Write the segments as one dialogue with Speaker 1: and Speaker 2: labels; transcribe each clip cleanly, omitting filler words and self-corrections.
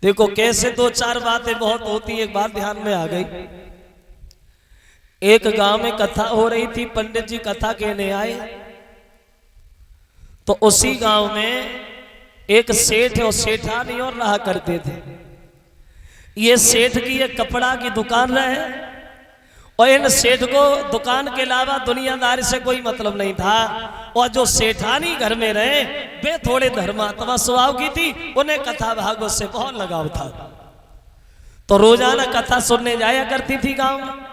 Speaker 1: देखो कैसे दो चार बातें बहुत होती, एक बात ध्यान में आ गई। एक गांव में कथा हो रही थी, पंडित जी कथा कहने आए, तो उसी गांव में एक सेठ और सेठानी और रहा करते थे। ये सेठ की एक कपड़ा की दुकान रहे और इन सेठ को दुकान के अलावा दुनियादारी से कोई मतलब नहीं था। और जो सेठानी घर में रहे वे थोड़े धर्मात्मा स्वभाव की थी, उन्हें कथा भागवत से बहुत लगाव था। तो रोजाना कथा सुनने जाया करती थी गांव में।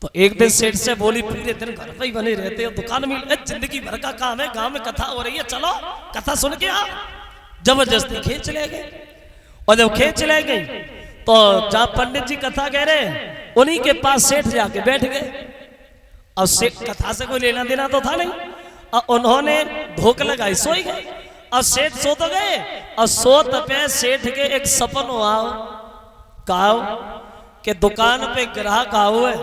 Speaker 1: तो एक दिन सेठ से बोली, पूरे दिन घर पे ही बने रहते हो, दुकान में जिंदगी भर का काम है, गांव में कथा हो रही है, चलो कथा सुन के आओ। जबरदस्ती खींच ले गए। और जब खींच ले गई तो जहां पंडित जी कथा कह रहे उन्हीं के पास सेठ जाके बैठ गए। अब सेठ कथा से कोई लेना देना तो था नहीं, और उन्होंने धोख लगाई, सोई गए। अब सेठ सो तो गए, और सोत पे सेठ के एक सपन आओ कहा कि दुकान पे ग्राहक आओ है,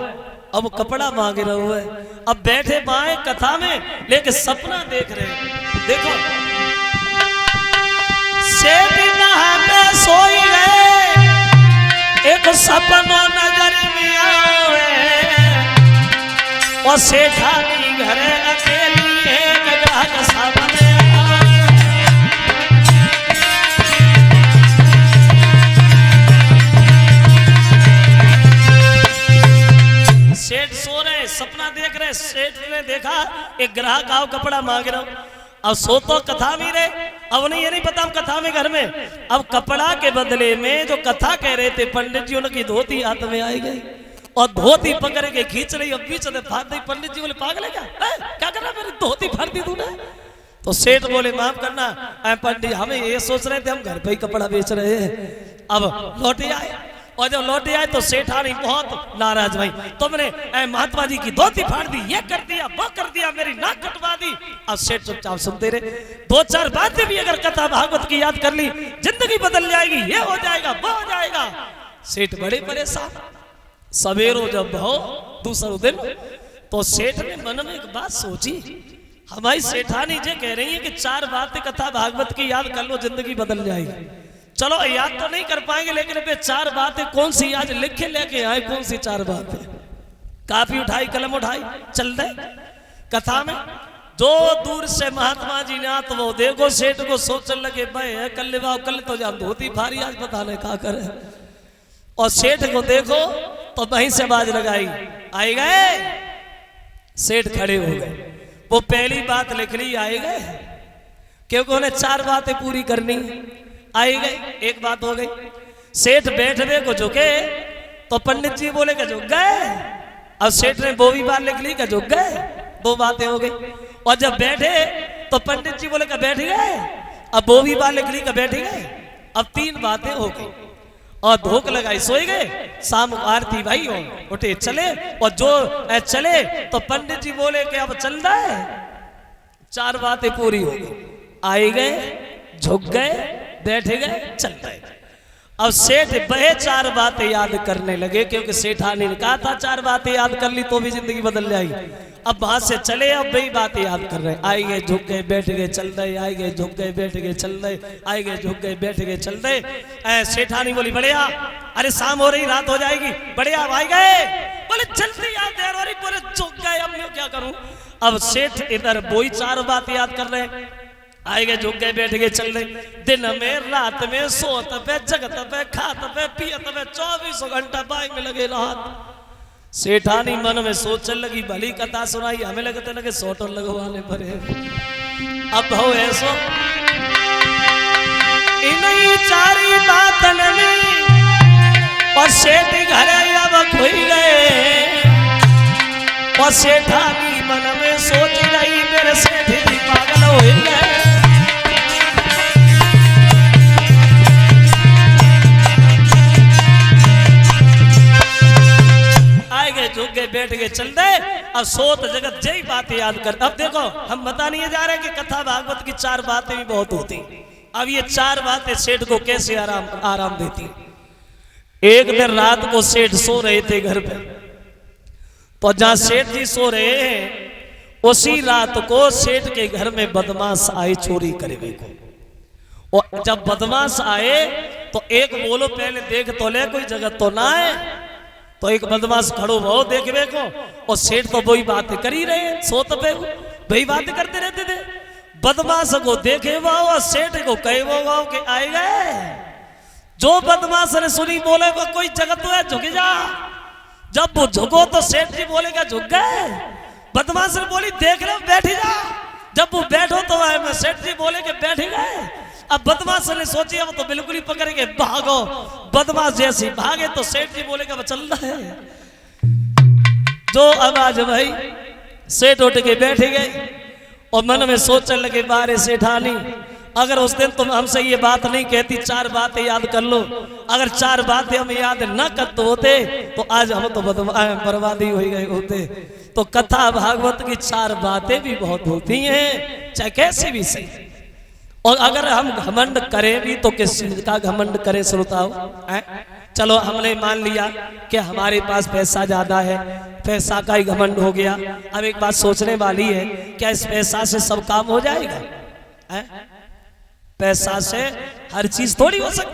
Speaker 1: अब कपड़ा मांग रहे है। अब बैठे बाएं कथा में, लेकिन सपना देख रहे। देखो सेठ वहां पे सोई गए, एक सपनो नजर में आवे, और सेठानी घरे अकेली एक ग्राहक सामने आवे। सेठ सो रहे, सपना देख रहे। सेठ ने देखा एक ग्राहक आओ कपड़ा मांग रहा हूं। अब सो तो कथा भी रहे, अब नहीं ये नहीं पता हम कथा में घर में। अब कपड़ा के बदले में जो कथा कह रहे थे पंडित जी, उनकी धोती हाथ में आई गई और धोती पकड़ के खींच रही और बीच में फाड़ दी। पंडित जी बोले, पागल है क्या कर रहा, मेरी धोती फाड़ दी तूने। तो सेठ बोले, माफ करना पंडित, हमें ये सोच रहे थे हम घर पे ही कपड़ा बेच रहे हैं। अब लौटे आए, और जब लौटे आए तो सेठानी बहुत नाराज भाई, तुमने महात्मा जी की धोती फाड़ दी, ये कर दिया वो कर दिया, मेरी नाक कटवा दी। अब सेठ चुपचाप सुनते रहे। दो चार बातें भी अगर कथा भागवत की याद कर ली, जिंदगी बदल जाएगी, ये हो जाएगा वो हो जाएगा। सेठ बड़े परेशान। सवेरो जब हो दूसरे दिन, तो सेठ ने मन में एक बात सोची, हमारी सेठानी जी कह रही है कि चार बातें कथा भागवत की याद कर लो, जिंदगी बदल जाएगी। चलो याद तो नहीं कर पाएंगे, लेकिन वे चार बातें कौन सी आज लिखे लेके आए, कौन सी चार बातें। कापी उठाई, कलम उठाई, चल रहे कथा में। जो दूर से महात्मा जी ने आत वो देखो सेठ को सोचने लगे, भाई कल कल तो जान धोती फारी, आज पता नहीं क्या करे। और सेठ को देखो तो वहीं से आवाज लगाई, आए गए। सेठ खड़े हो गए। वो पहली बात लिख ली, आए गए, क्योंकि उन्हें चार बातें पूरी करनी। आई गए, एक बात हो गई। सेठ बैठने को झुके तो पंडित जी बोले कि झुक गए। अब सेठ ने वो भी बात लिख ली कि झुक गए, दो बातें हो गई। और जब बैठे तो पंडित जी बोले कि बैठ गए, अब वो भी बात लिख ली कि बैठ गए। अब तीन बातें हो गई और धोख लगाई, सोए गए। शाम आरती भाई हो उठे चले, और जो चले तो पंडित जी बोले कि अब चल रहा है। चार बातें पूरी हो गई, आए गए, झुक गए, बैठ गए, चल रहे। अब सेठ वह चार बातें याद करने लगे, क्योंकि सेठानी ने कहा था चार बातें याद कर ली तो भी जिंदगी बदल जाएगी। अब वहां से चले, अब वही बातें याद कर रहे। आए गए, झुक गए, बैठ गए, चल रहे, आए गए, झुक गए, बैठ गए, चल रहे, आए गए, झुक गए, बैठ गए, चल रहे। सेठानी बोली, बढ़िया, अरे शाम हो रही, रात हो जाएगी, बढ़िया, आए गए। बोले जल्दी याद, देर हो रही। बोले झुक गए, अब मैं क्या करूं। अब सेठ इधर वही चार बातें याद कर रहे। आए गए, झुक गए, बैठ गए, चल रहे। दिन में रात में सोत पे जगत पे खात पे पियत पे 24 घंटा बाई में लगे रात। सेठानी मन में सोचने लगी, भली कथा सुनाई, हमें लगते लगे सोटो लगवाने पड़े। अब हो ऐसो इन्हीं चारी बातन में और सेठ घरे अब खुई गए। और सेठानी मन में सोच रही, मेरे सेठ जी पागल हो गए। झुक गए, बैठ गए, चल रहे। अब सोत जगत जय बातें याद कर। अब देखो हम बता नहीं जा रहे कि कथा भागवत की चार बातें भी बहुत होती। अब ये चार बातें सेठ को कैसे आराम देती। एक दिन रात को सेठ सो रहे थे घर पे, तो जहां सेठ जी सो रहे हैं उसी रात को सेठ के घर में बदमाश आए चोरी करने को। और जब बदमाश आए तो एक बोलो पहले देख तो ले कोई जगह तो ना है। तो एक बदमाश खड़ो भाव देखवे को और सेठ तो वही बातें कर ही रहे सोत पे वही बातें करते रहते थे। बदमाश को देखे वाओ और सेठ को कहे वो के आए गए। जो बदमाश ने सुनी बोले वो कोई जगह तो है झुक जा। जब वो झुको तो सेठ जी बोलेगा झुक गए। बदमाश ने बोली देख लो बैठी जा। जब वो बैठो तो मैं सेठ जी बोले के बैठ गए। अब बदमाश ने सोची अब तो बिल्कुल ही पकड़ के भागो। बदमाश जैसे भागे तो सेठ जी बोले का चल रहा है। जो आवाज भाई सेठ उठ के बैठ गए और मन में सोचने लगे बारे सेठानी अगर उस दिन तुम हमसे ये बात नहीं कहती 4 बातें याद कर लो। अगर 4 बातें हम याद न करते होते तो आज हम तो बर्बादी हो गए होते। तो कथा भागवत की 4 बातें भी बहुत होती हैं चाहे कैसी भी सही। और अगर हम घमंड करें भी तो किस चीज का घमंड करें श्रोताओ। चलो हमने मान लिया कि हमारे पास पैसा ज्यादा है पैसा का ही घमंड हो गया। अब एक बात सोचने वाली है क्या इस पैसा से सब काम हो जाएगा? पैसा से हर चीज थोड़ी हो सकती।